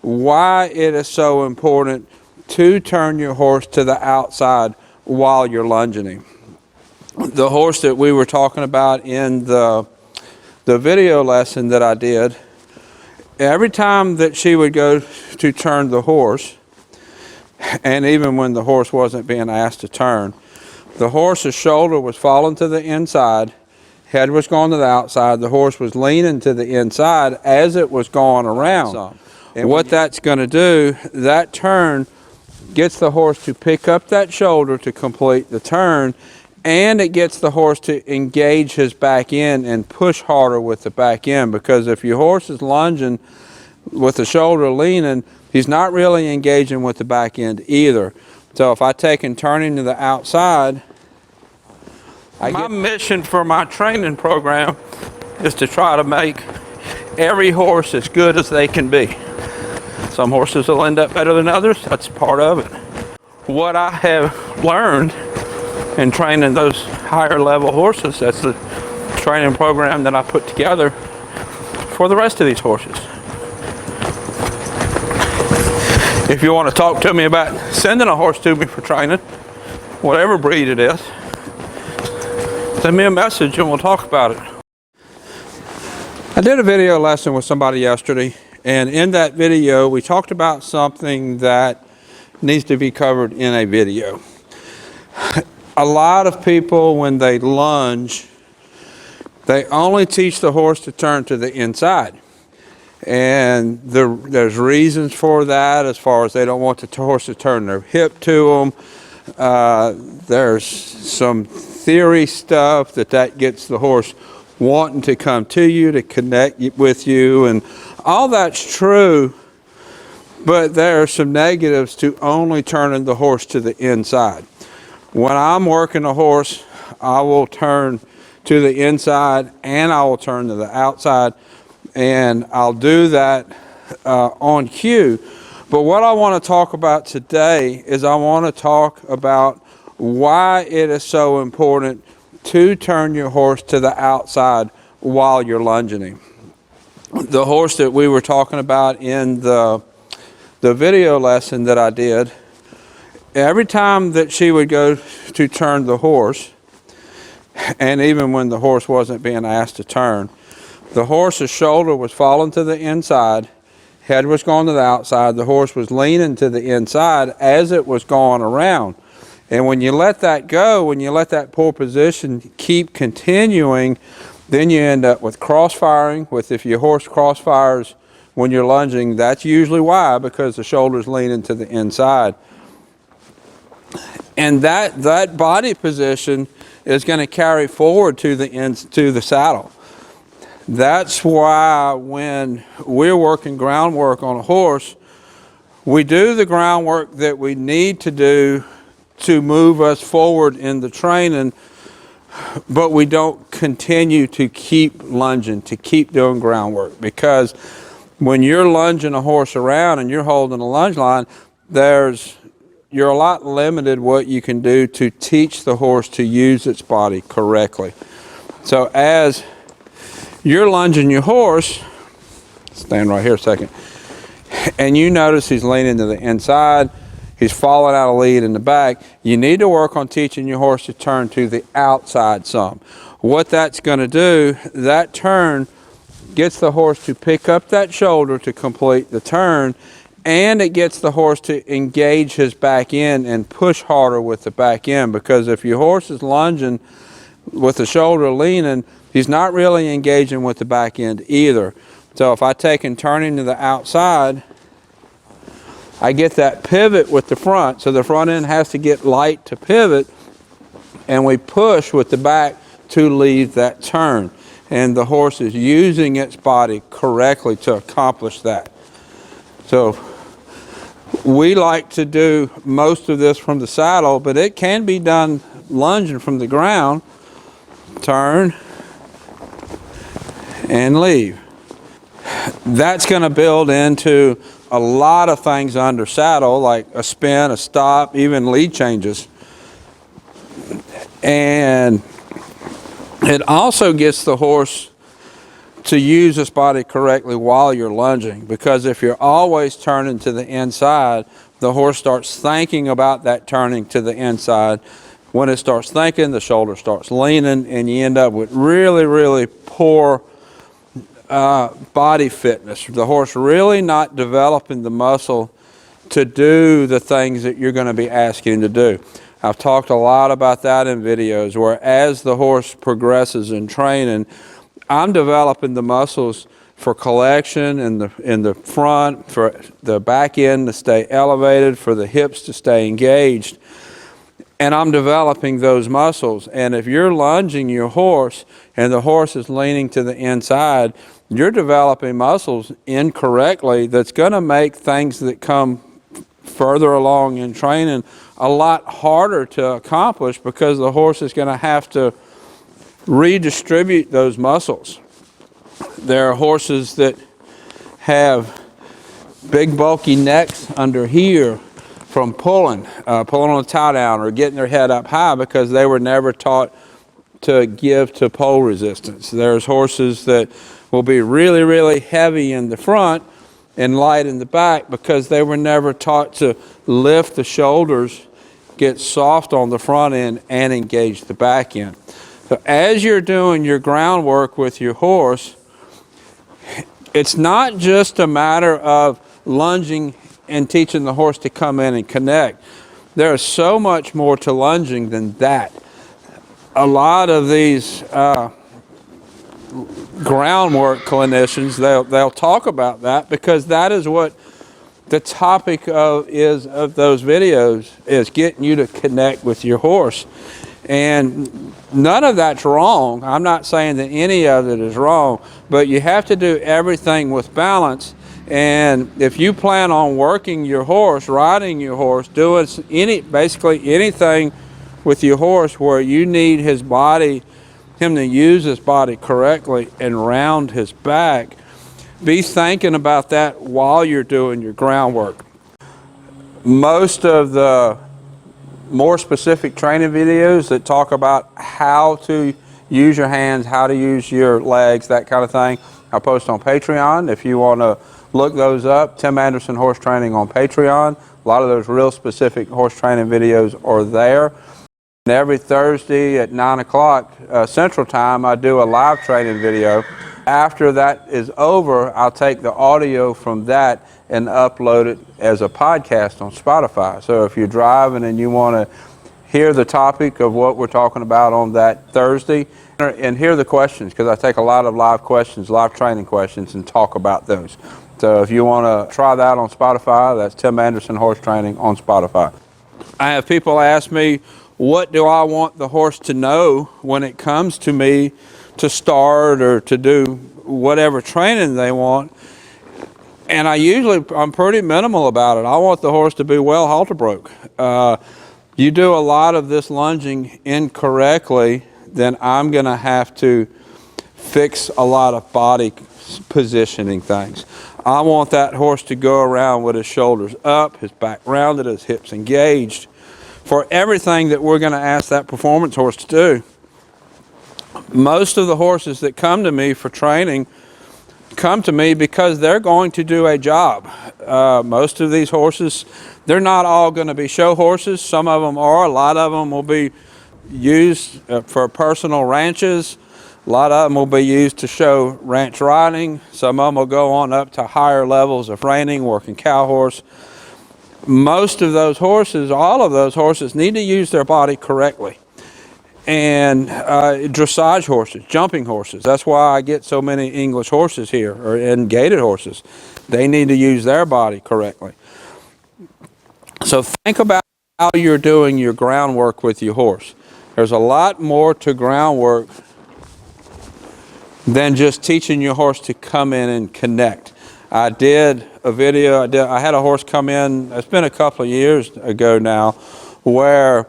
why it is so important to turn your horse to the outside while you're lunging him. The horse that we were talking about in the video lesson that I did, every time that she would go to turn the horse, and even when the horse wasn't being asked to turn, the horse's shoulder was falling to the inside, head was going to the outside, the horse was leaning to the inside as it was going around. And what that's going to do, that turn gets the horse to pick up that shoulder to complete the turn, and it gets the horse to engage his back end and push harder with the back end, because if your horse is lunging with the shoulder leaning, he's not really engaging with the back end either. So if I take and turn him to the outside, my mission for my training program is to try to make every horse as good as they can be. Some horses will end up better than others. That's part of it. What I have learned in training those higher level horses, that's the training program that I put together for the rest of these horses. If you want to talk to me about sending a horse to me for training, whatever breed it is, send me a message and we'll talk about it. I did a video lesson with somebody yesterday, and in that video we talked about something that needs to be covered in a video. A lot of people, when they lunge, they only teach the horse to turn to the inside. And there's reasons for that, as far as they don't want the horse to turn their hip to them. There's some theory stuff that gets the horse wanting to come to you, to connect with you, and all that's true, but there are some negatives to only turning the horse to the inside. When I'm working a horse, I will turn to the inside and I will turn to the outside, and I'll do that on cue. But what I want to talk about today is I want to talk about why it is so important to turn your horse to the outside while you're lunging him. The horse that we were talking about in the video lesson that I did, every time that she would go to turn the horse, and even when the horse wasn't being asked to turn, the horse's shoulder was falling to the inside, head was going to the outside, the horse was leaning to the inside as it was going around. And when you let that go, when you let that poor position keep continuing, then you end up with crossfiring. If your horse crossfires when you're lunging, that's usually why, because the shoulder's leaning to the inside. And that body position is going to carry forward to the saddle. That's why when we're working groundwork on a horse, we do the groundwork that we need to do to move us forward in the training, but we don't continue to keep lunging, to keep doing groundwork. Because when you're lunging a horse around and you're holding a lunge line, you're a lot limited what you can do to teach the horse to use its body correctly. So as you're lunging your horse, stand right here a second, and you notice he's leaning to the inside, he's falling out of lead in the back, you need to work on teaching your horse to turn to the outside some. What that's going to do, that turn gets the horse to pick up that shoulder to complete the turn, and it gets the horse to engage his back end and push harder with the back end, because if your horse is lunging with the shoulder leaning, he's not really engaging with the back end either. So if I take and turn him to the outside, I get that pivot with the front, so the front end has to get light to pivot, and we push with the back to leave that turn. And the horse is using its body correctly to accomplish that. So we like to do most of this from the saddle, but it can be done lunging from the ground. Turn and leave. That's going to build into a lot of things under saddle, like a spin, a stop, even lead changes. And it also gets the horse to use this body correctly while you're lunging, because if you're always turning to the inside, the horse starts thinking about that turning to the inside. When it starts thinking, the shoulder starts leaning, and you end up with really, really poor body fitness. The horse really not developing the muscle to do the things that you're going to be asking him to do. I've talked a lot about that in videos, where as the horse progresses in training, I'm developing the muscles for collection in the front, for the back end to stay elevated, for the hips to stay engaged. And I'm developing those muscles. And if you're lunging your horse and the horse is leaning to the inside, you're developing muscles incorrectly that's going to make things that come further along in training a lot harder to accomplish, because the horse is going to have to redistribute those muscles. There are horses that have big bulky necks under here from pulling on a tie down or getting their head up high, because they were never taught to give to pole resistance. There's horses that will be really, really heavy in the front and light in the back, because they were never taught to lift the shoulders, get soft on the front end, and engage the back end. So as you're doing your groundwork with your horse, it's not just a matter of lunging and teaching the horse to come in and connect. There is so much more to lunging than that. A lot of these groundwork clinicians, they'll talk about that, because that is what the topic of those videos is, getting you to connect with your horse. And none of that's wrong. I'm not saying that any of it is wrong, but you have to do everything with balance. And if you plan on working your horse, riding your horse, doing basically anything with your horse where you need him to use his body correctly and round his back, be thinking about that while you're doing your groundwork. Most of the more specific training videos that talk about how to use your hands, how to use your legs, that kind of thing, I post on Patreon. If you want to look those up, Tim Anderson Horse Training on Patreon. A lot of those real specific horse training videos are there. And every Thursday at 9 o'clock Central Time, I do a live training video. After that is over, I'll take the audio from that and upload it as a podcast on Spotify. So if you're driving and you want to hear the topic of what we're talking about on that Thursday, and hear the questions, because I take a lot of live questions, live training questions, and talk about those. So if you want to try that on Spotify, that's Tim Anderson Horse Training on Spotify. I have people ask me, what do I want the horse to know when it comes to me to start or to do whatever training they want? And I'm pretty minimal about it. I want the horse to be well halter broke. You do a lot of this lunging incorrectly, then I'm going to have to fix a lot of body positioning things. I want that horse to go around with his shoulders up, his back rounded, his hips engaged, for everything that we're going to ask that performance horse to do. Most of the horses that come to me for training come to me because they're going to do a job. Most of these horses, they're not all going to be show horses. Some of them are. A lot of them will be used for personal ranches. A lot of them will be used to show ranch riding. Some of them will go on up to higher levels of reining, working cow horse. Most of those horses, all of those horses, need to use their body correctly. And dressage horses, jumping horses, that's why I get so many English horses here, and gaited horses. They need to use their body correctly. So think about how you're doing your groundwork with your horse. There's a lot more to groundwork than just teaching your horse to come in and connect. I did a video, I had a horse come in, it's been a couple of years ago now, where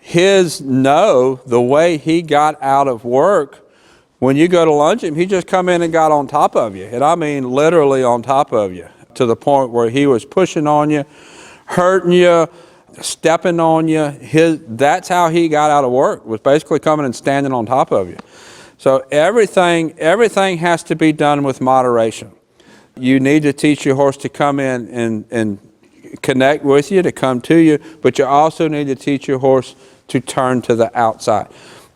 the way he got out of work, when you go to lunge him, he just come in and got on top of you. And I mean literally on top of you, to the point where he was pushing on you, hurting you, stepping on you. That's how he got out of work, was basically coming and standing on top of you. So everything has to be done with moderation. You need to teach your horse to come in and connect with you, to come to you, but you also need to teach your horse to turn to the outside.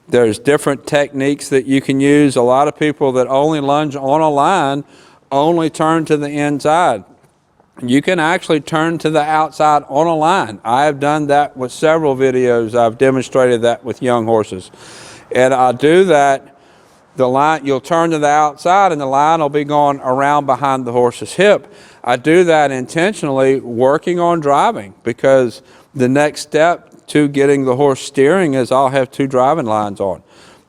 There's different techniques that you can use. A lot of people that only lunge on a line only turn to the inside. You can actually turn to the outside on a line. I have done that with several videos. I've demonstrated that with young horses. And I do that, the line, you'll turn to the outside and the line will be going around behind the horse's hip. I do that intentionally working on driving, because the next step to getting the horse steering is I'll have two driving lines on.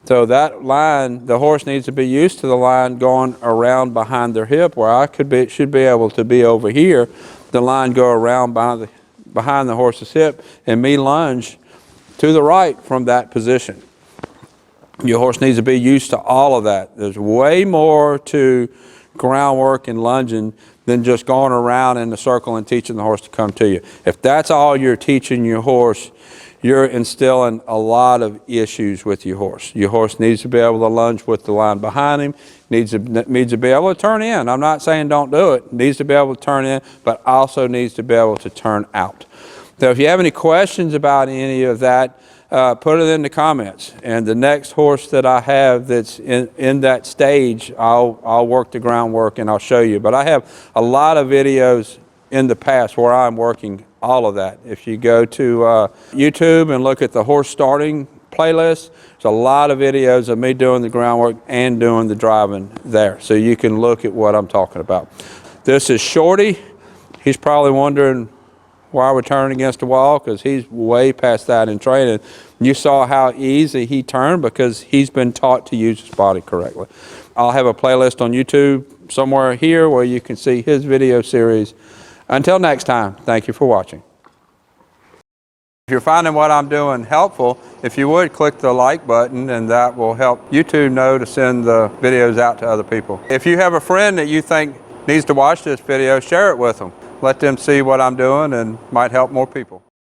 So that line, the horse needs to be used to the line going around behind their hip, where I should be able to be over here, the line go around behind the horse's hip, and me lunge to the right from that position. Your horse needs to be used to all of that. There's way more to groundwork and lunging than just going around in a circle and teaching the horse to come to you. If that's all you're teaching your horse, you're instilling a lot of issues with your horse. Your horse needs to be able to lunge with the line behind him, needs to be able to turn in. I'm not saying don't do it. Needs to be able to turn in, but also needs to be able to turn out. So if you have any questions about any of that, put it in the comments. And the next horse that I have that's in that stage, I'll work the groundwork and I'll show you. But I have a lot of videos in the past where I'm working all of that. If you go to YouTube and look at the horse starting playlist, there's a lot of videos of me doing the groundwork and doing the driving there. So you can look at what I'm talking about. This is Shorty. He's probably wondering why we're turning against the wall, because he's way past that in training. You saw how easy he turned because he's been taught to use his body correctly. I'll have a playlist on YouTube somewhere here where you can see his video series. Until next time, thank you for watching. If you're finding what I'm doing helpful, if you would click the like button, and that will help YouTube know to send the videos out to other people. If you have a friend that you think needs to watch this video, share it with them. Let them see what I'm doing and might help more people.